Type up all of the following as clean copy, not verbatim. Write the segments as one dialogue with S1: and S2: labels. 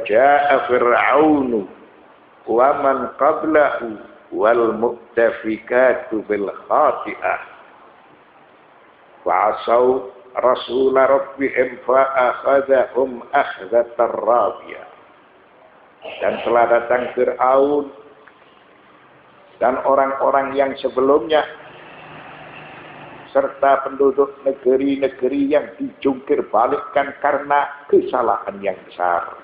S1: Jaa'a Fir'aunu wa man qablahu wal mu'tafikatu bil khati'ah. Fa'asau Rasul Rabbihim fa'akhadhahum akhzatar radiyah. Dan telah datang Fir'aun dan orang-orang yang sebelumnya serta penduduk negeri-negeri yang dijungkir balikkan karena kesalahan yang besar.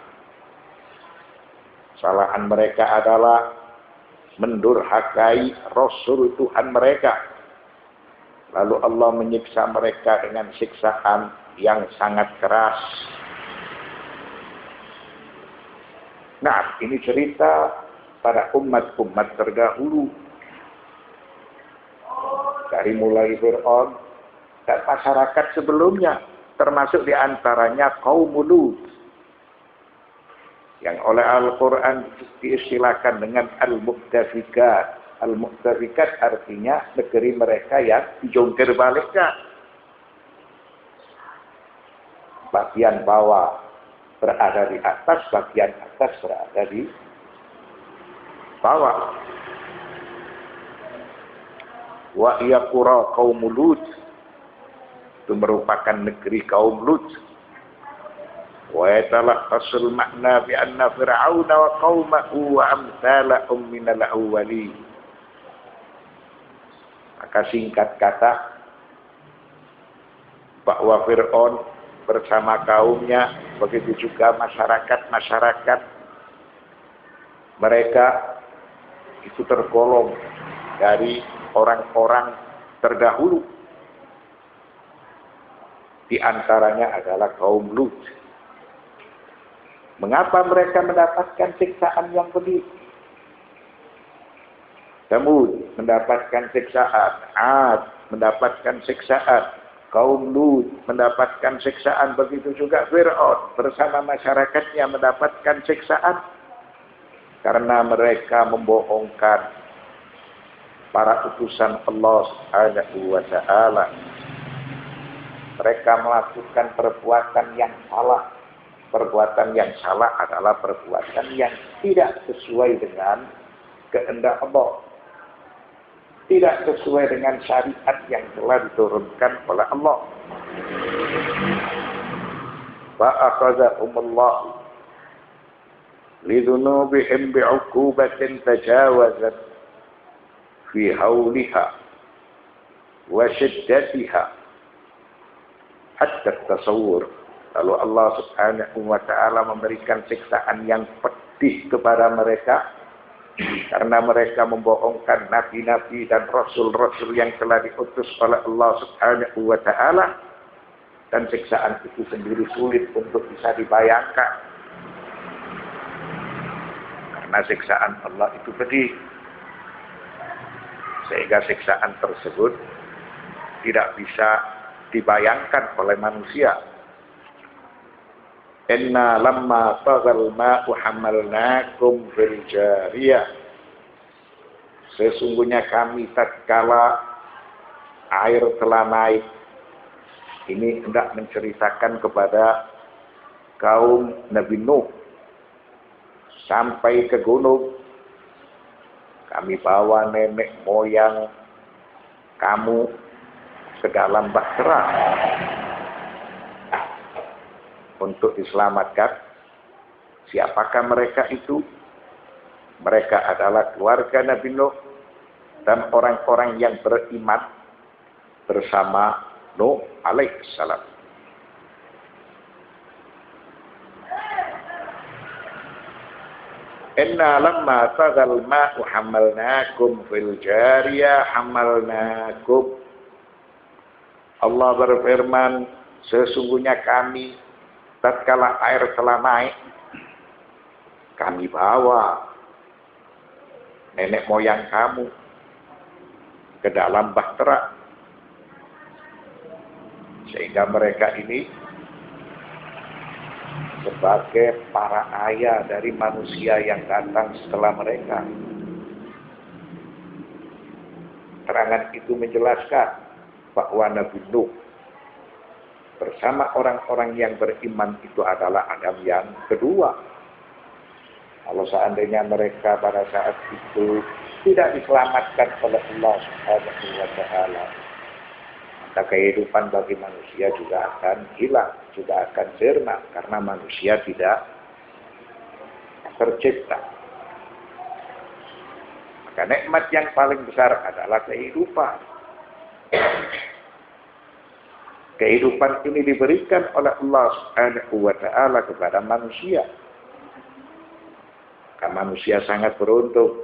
S1: Kesalahan mereka adalah mendurhakai Rasul Tuhan mereka. Lalu Allah menyiksa mereka dengan siksaan yang sangat keras. Nah, ini cerita pada umat-umat terdahulu. Dari mulai Fir'aun dan masyarakat sebelumnya, termasuk diantaranya kaum Lut, yang oleh Al-Quran diistilahkan dengan Al-Mu'tafikat. Al-Mu'tafikat artinya negeri mereka yang dijungkir balikkan. Bagian bawah berada di atas, bagian atas berada di bawah. Wa iya qura kaum Lut, itu merupakan negeri kaum Lut. Wa yatalakhasul makna bi anna fir'auna wa qaumahu wa amsalahum minal awwalin. Maka singkat kata bahwa Fir'aun bersama kaumnya, begitu juga masyarakat mereka itu tergolong dari orang-orang terdahulu. Di antaranya adalah kaum Lut. Mengapa mereka mendapatkan siksaan yang begitu? Samud mendapatkan siksaan, Ad mendapatkan siksaan, kaum Lut mendapatkan siksaan, begitu juga Fir'aun bersama masyarakatnya mendapatkan siksaan karena mereka membohongkan para utusan Allah Subhanahu wa ta'ala. Mereka melakukan perbuatan yang salah. Perbuatan yang salah adalah perbuatan yang tidak sesuai dengan kehendak Allah. Tidak sesuai dengan syariat yang telah diturunkan oleh Allah. Fa'akhadhahumullahu lidhunubihim bi'uqubatin tajawazat fi hauliha wa syiddatiha hatta tasawwur. Lalu Allah Subhanahu wa ta'ala memberikan siksaan yang pedih kepada mereka karena mereka membohongkan nabi-nabi dan rasul-rasul yang telah diutus oleh Allah Subhanahu wa ta'ala, dan siksaan itu sendiri sulit untuk bisa dibayangkan karena siksaan Allah itu pedih. Sehingga siksaan tersebut tidak bisa dibayangkan oleh manusia. Inna lamma taghal ma'u hamalnakum fil jariyah. Sesungguhnya kami tatkala air telah naik. Ini hendak menceritakan kepada kaum Nabi Nuh sampai ke gunung. Kami bawa nenek moyang kamu ke dalam bahtera untuk diselamatkan. Siapakah mereka itu? Mereka adalah keluarga Nabi Nuh dan orang-orang yang beriman bersama Nuh alaihissalam. Inna lamma taghal ma'u hamalnakum fil jariyah hamalnakum. Allah berfirman, sesungguhnya kami tatkala air telah naik, kami bawa nenek moyang kamu ke dalam bahtera, sehingga mereka ini sebagai para ayah dari manusia yang datang setelah mereka. Keterangan itu menjelaskan bahwa Nabi Nuh bersama orang-orang yang beriman itu adalah Adam yang kedua. Kalau seandainya mereka pada saat itu tidak diselamatkan oleh Allah Subhanahu wa taala, maka kehidupan bagi manusia juga akan hilang, juga akan sirna karena manusia tidak tercipta. Maka nikmat yang paling besar adalah kehidupan. Kehidupan ini diberikan oleh Allah Subhanahu wa taala kepada manusia. Karena manusia sangat beruntung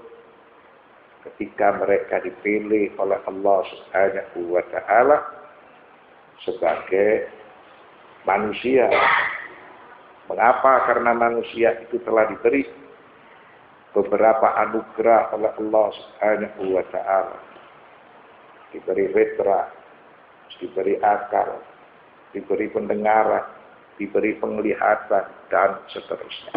S1: ketika mereka dipilih oleh Allah Subhanahu wa taala sebagai manusia. Mengapa? Karena manusia itu telah diberi beberapa anugerah oleh Allah Subhanahu wa taala. Diberi fitrah, diberi akal, diberi pendengaran, diberi penglihatan, dan seterusnya.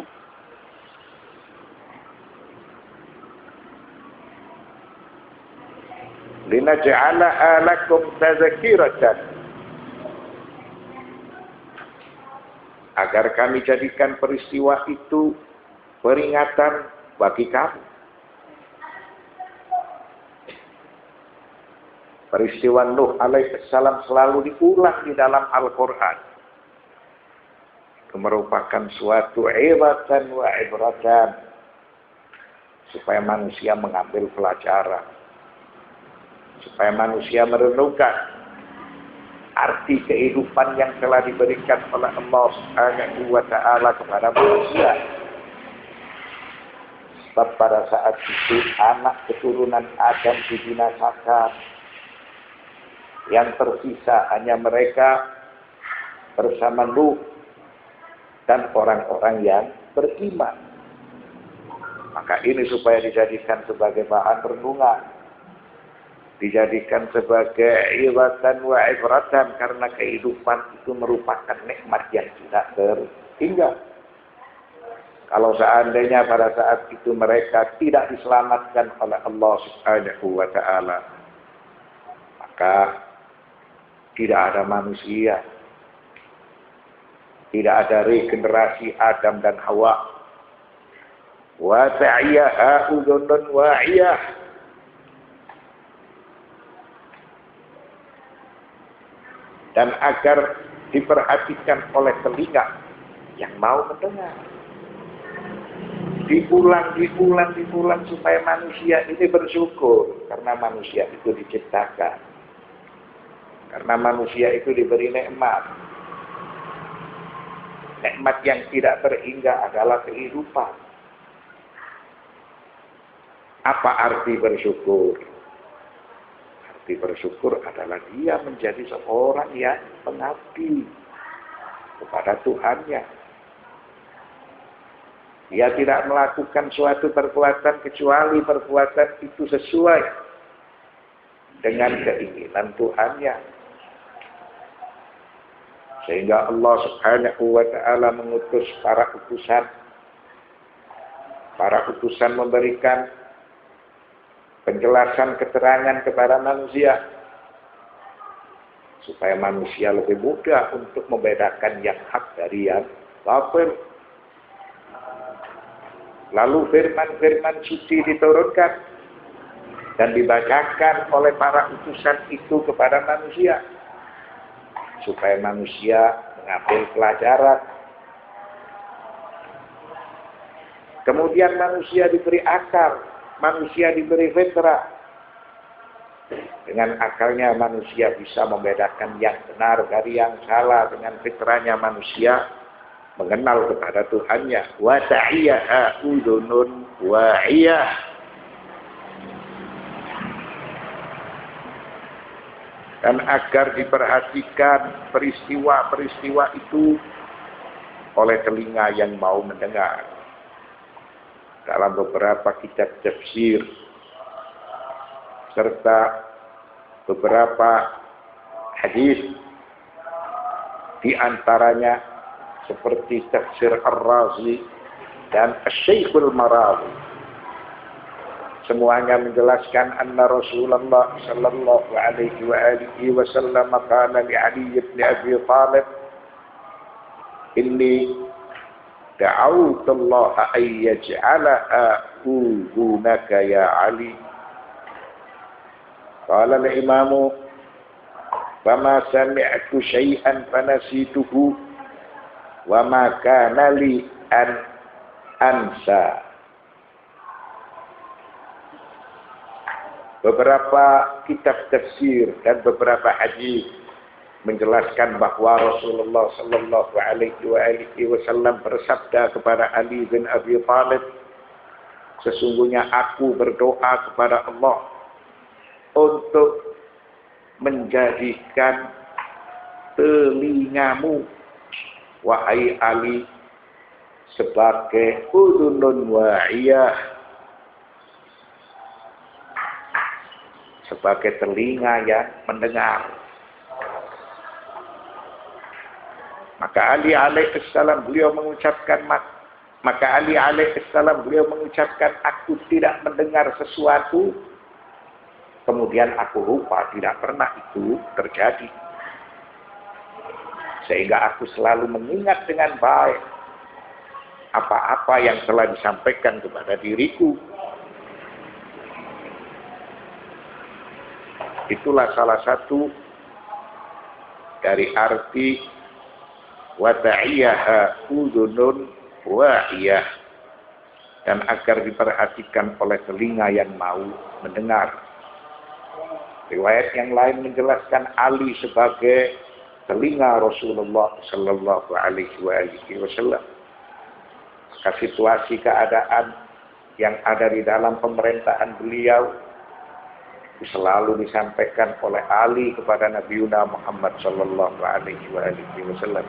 S1: Linaj'alaha lakum tadhkiratan, agar kami jadikan peristiwa itu peringatan bagi kamu. Peristiwa Nuh alaihissalam selalu diulang di dalam Al-Quran. Itu merupakan suatu ibatan wa ibratan, supaya manusia mengambil pelajaran, supaya manusia merenungkan arti kehidupan yang telah diberikan oleh Allah Subhanahu wa taala kepada manusia. Sebab pada saat itu anak keturunan Adam dibinasakan. Yang tersisa hanya mereka bersama Nuh dan orang-orang yang beriman. Maka ini supaya dijadikan sebagai bahan renungan, dijadikan sebagai ibatan wa ibratan, karena kehidupan itu merupakan nikmat yang tidak terhingga. Kalau seandainya pada saat itu mereka tidak diselamatkan oleh Allah Subhanahu wa taala, maka tidak ada manusia, tidak ada regenerasi Adam dan Hawa. Wa ta'iyaha udhunun wa'iyah, dan agar diperhatikan oleh telinga yang mau mendengar. Diulang supaya manusia ini bersyukur karena manusia itu diciptakan. Karena manusia itu diberi nikmat. Nikmat yang tidak terhingga adalah kehidupan. Apa arti bersyukur? Arti bersyukur adalah dia menjadi seorang yang pengabdi kepada Tuhannya. Dia tidak melakukan suatu perbuatan kecuali perbuatan itu sesuai dengan keinginan Tuhannya. Sehingga Allah Subhanahu wa taala mengutus para utusan. Para utusan memberikan penjelasan keterangan kepada manusia supaya manusia lebih mudah untuk membedakan yang hak dari yang batil. Lalu firman-firman suci diturunkan dan dibacakan oleh para utusan itu kepada manusia supaya manusia mengambil pelajaran. Kemudian manusia diberi akal, manusia diberi fitrah. Dengan akalnya manusia bisa membedakan yang benar dari yang salah. Dengan fitrahnya manusia mengenal kepada Tuhannya. Wa ta'iyaha udhunun wa'iyah. Dan agar diperhatikan peristiwa-peristiwa itu oleh telinga yang mau mendengar. Dalam beberapa kitab tafsir serta beberapa hadis, di antaranya seperti tafsir Ar-Razi dan Asy-Syaikh Al-Marawi, semuanya menjelaskan anna Rasulullah sallallahu alaihi wa alihi wasallam qala li Ali bin Abi Thalib inni da'awtullaha ayyaj'alaha udhunaka ya Ali. Qala al-imamu fama sami'tu syai'an fanasituhu wa ma kana li an ansa. Beberapa kitab tafsir dan beberapa hadis menjelaskan bahwa Rasulullah sallallahu alaihi wasallam bersabda kepada Ali bin Abi Thalib, sesungguhnya aku berdoa kepada Allah untuk menjadikan telingamu wahai Ali sebagai udhunun wa'iyah, sebagai telinga yang mendengar. Maka Ali alaihissalam beliau mengucapkan aku tidak mendengar sesuatu kemudian aku lupa, tidak pernah itu terjadi. Sehingga aku selalu mengingat dengan baik apa-apa yang telah disampaikan kepada diriku. Itulah salah satu dari arti wata'iyaha udhunun wa'iyah, dan agar diperhatikan oleh telinga yang mau mendengar. Riwayat yang lain menjelaskan Ali sebagai telinga Rasulullah sallallahu alaihi wasallam. Maka situasi keadaan yang ada di dalam pemerintahan beliau selalu disampaikan oleh Ali kepada Nabi Muhammad sallallahu alaihi wasallam.